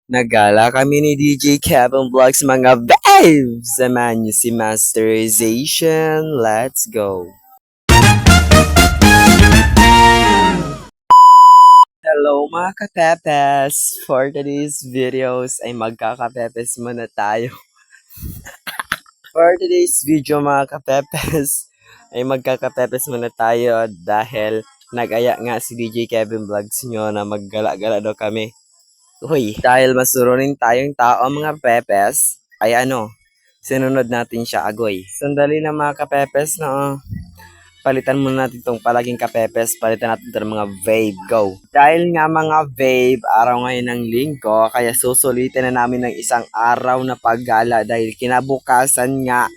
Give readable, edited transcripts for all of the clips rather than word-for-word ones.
Nagala kami ni DJ Kevin Vlogs mga babes! Samahan niyo si Masterization. Let's go! Hello mga kapepes! For today's videos ay magkakapepes muna tayo. For today's video mga kapepes ay magkakapepes muna tayo dahil nag-aya nga si DJ Kevin Vlogs nyo na maggala-gala daw kami. Uy, dahil masurunin tayong tao mga pepes, ay sinunod natin siya agoy. Sandali na mga kapepes na palitan muna natin itong palaging kapepes, palitan natin ito ng mga vape, go. Dahil nga mga vape, araw ngayon ng linggo, kaya susulitin na namin ng isang araw na paggala dahil kinabukasan nga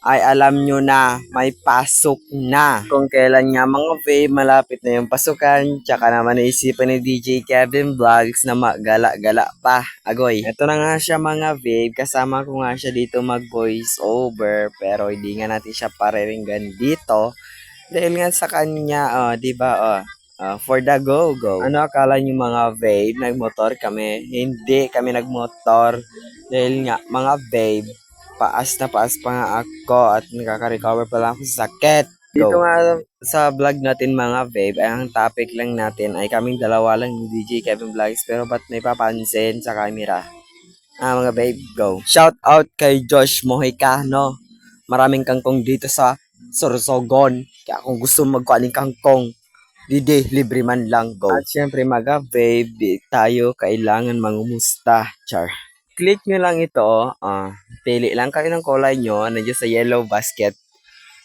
ay alam nyo na may pasok na. Kung kailan nga mga vape, malapit na yung pasukan. Tsaka naman naisipan ni DJ Kevin Vlogs na magala-gala pa. Agoy, ito na nga siya mga vape. Kasama ko nga siya dito mag voice over. Pero hindi nga natin siya pareringgan dito. Dahil nga sa kanya, di ba, for the go-go. Ano akala nyo mga vape? Nagmotor kami? Hindi kami nagmotor. Dahil nga, mga vape, paas na paas pa nga ako at nakaka-recover pa lang ako sa sakit. Go. Dito nga sa vlog natin mga babe, ay ang topic lang natin ay kaming dalawa lang ni DJ Kevin Vlogs pero ba't may papansin sa camera? Mga babe, go. Shout out kay Josh Mohicano. Maraming kangkong dito sa Sorsogon. Kaya kung gusto magkuhaning kangkong, Didi, libre man lang, go. At syempre mga babe, di tayo kailangan mangumusta, char. Click nyo lang ito, pili lang kayo ng kulay nyo, nandiyo sa yellow basket,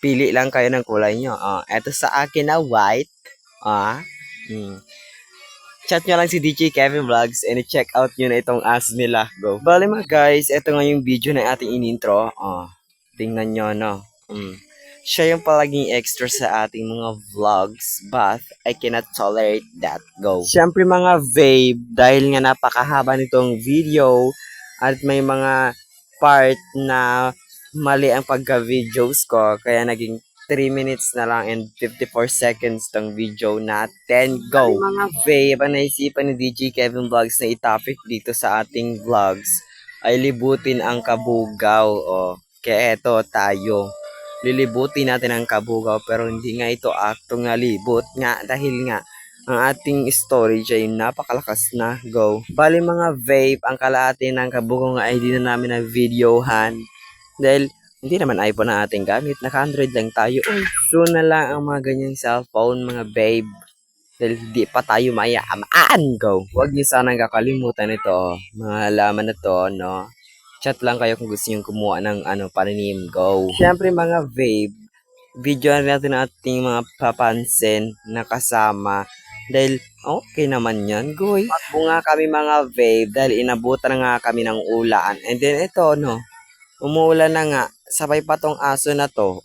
pili lang kayo ng kulay nyo. Eto sa akin na white, chat nyo lang si DJ Kevin Vlogs and check out nyo na itong ads nila, go. Bali mga guys, ito nga yung video na ating inintro, tingnan nyo, no. Siya yung palaging extra sa ating mga vlogs, but I cannot tolerate that, go. Siyempre mga vape, dahil nga napakahaba nitong video, at may mga part na mali ang pagka-videos ko, kaya naging 3 minutes na lang and 54 seconds tong video natin. Go! Ay, mga vape, ang naisipan ni DJ Kevin Vlogs na i-topic dito sa ating vlogs ay libutin ang Kabugaw. Kaya eto tayo. Lilibutin natin ang Kabugaw pero hindi nga ito aktong nga libot nga dahil nga ang ating storage ay napakalakas na, go. Bali mga vape, ang kalahati ng Kabugaw nga ay di na namin na videohan dahil hindi naman iPhone na ating gamit, naka Android lang tayo. Soon na lang ang mga ganyang cellphone mga babe dahil di pa tayo mayaman, go. Huwag niyo sanang kakalimutan ito, mga halaman na to, no. Chat lang kayo kung gusto nyo kumuha ng pananim, go. Siyempre mga vape, video natin ating mga papansin na kasama dahil okay naman yan, goy. Magbunga kami mga vape dahil inabutan na nga kami ng ulan. And then ito, no, umuulan na nga, sabay pa tong aso na to,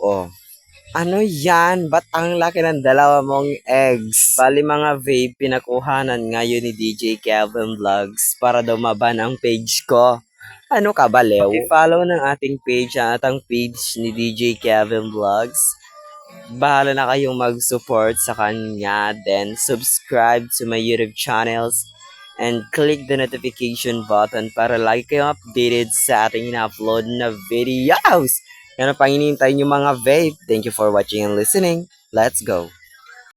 Ano yan? Ba't ang laki ng dalawa mong eggs? Bali mga vape, pinakuhanan ngayon ni DJ Kevin Vlogs para daw maban ang page ko. Ano ka ba, Leo? I-follow ng ating page ang atang page ni DJ Kevin Vlogs. Bahala na kayong mag-support sa kanya. Then, subscribe to my YouTube channels and click the notification button para lagi kayong updated sa ating ina-upload na videos. Yan ang panginintay nyo mga vape. Thank you for watching and listening. Let's go!